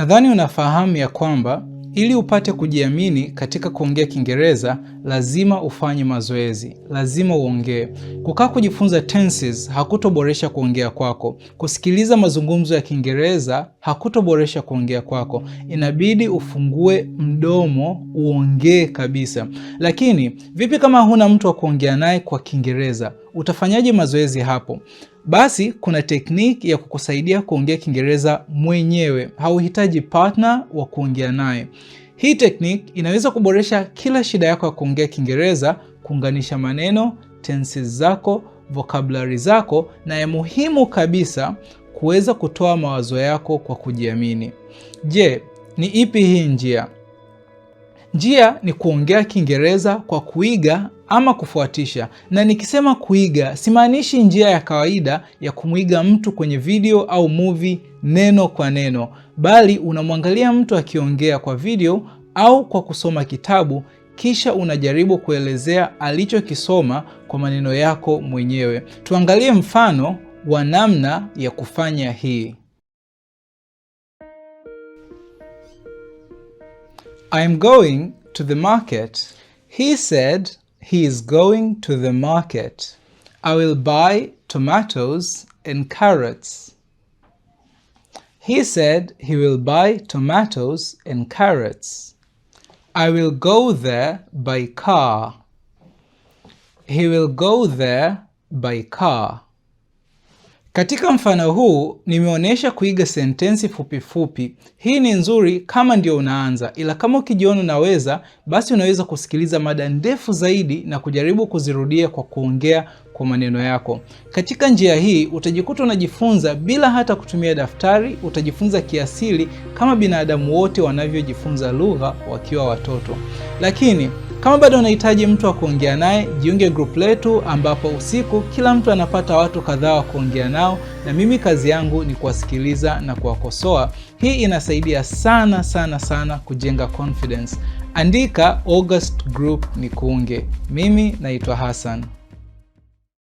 Nadhani unafahamu ya kwamba ili upate kujiamini katika kuongea Kiingereza, lazima ufanye mazoezi, lazima uongee. Kukaa kujifunza tenses hakutoboresha kuongea kwako. Kusikiliza mazungumzo ya Kiingereza hakutoboresha kuongea kwako. Inabidi ufungue mdomo, uongee kabisa. Lakini vipi kama huna mtu wa kuongea naye kwa Kiingereza? Utafanyaje mazoezi hapo? Basi kuna tekniki ya kukusaidia kuongea Kiingereza mwenyewe. Hauhitaji partner wa kuongea naye. Hii tekniki inaweza kuboresha kila shida yako ya kuongea Kiingereza, kuunganisha maneno, tenses zako, vocabulary zako, na ya muhimu kabisa, kuweza kutoa mawazo yako kwa kujiamini. Je, ni ipi hii njia? Njia ni kuongea Kiingereza kwa kuiga ama kufuatisha. Na nikisema kuiga, simaanishi njia ya kawaida ya kumuiga mtu kwenye video au movie neno kwa neno, bali unamwangalia mtu akiongea kwa video au kwa kusoma kitabu, kisha unajaribu kuelezea alichokisoma kwa maneno yako mwenyewe. Tuangalie mfano wa namna ya kufanya hii. I'm going to the market. He said he is going to the market. I will buy tomatoes and carrots. He said he will buy tomatoes and carrots. I will go there by car. He will go there by car. Katika mfano huu nimeonyesha kuiga sentensi fupi fupi. Hii ni nzuri kama ndio unaanza, ila kama ukijiona unaweza, basi unaweza kusikiliza mada ndefu zaidi na kujaribu kuzirudia kwa kuongea kwa maneno yako. Katika njia hii utajikuta unajifunza bila hata kutumia daftari, utajifunza kiasili kama binadamu wote wanavyojifunza lugha wakiwa watoto. Lakini kama bado unahitaji mtu wa kuongea naye, jiunge group letu ambapo usiku kila mtu anapata watu kadhaa wa kuongea nao, na mimi kazi yangu ni kuwasikiliza na kuwakosoa. Hii inasaidia sana sana sana kujenga confidence. Andika August group ni kuunge. Mimi naitwa Hassan.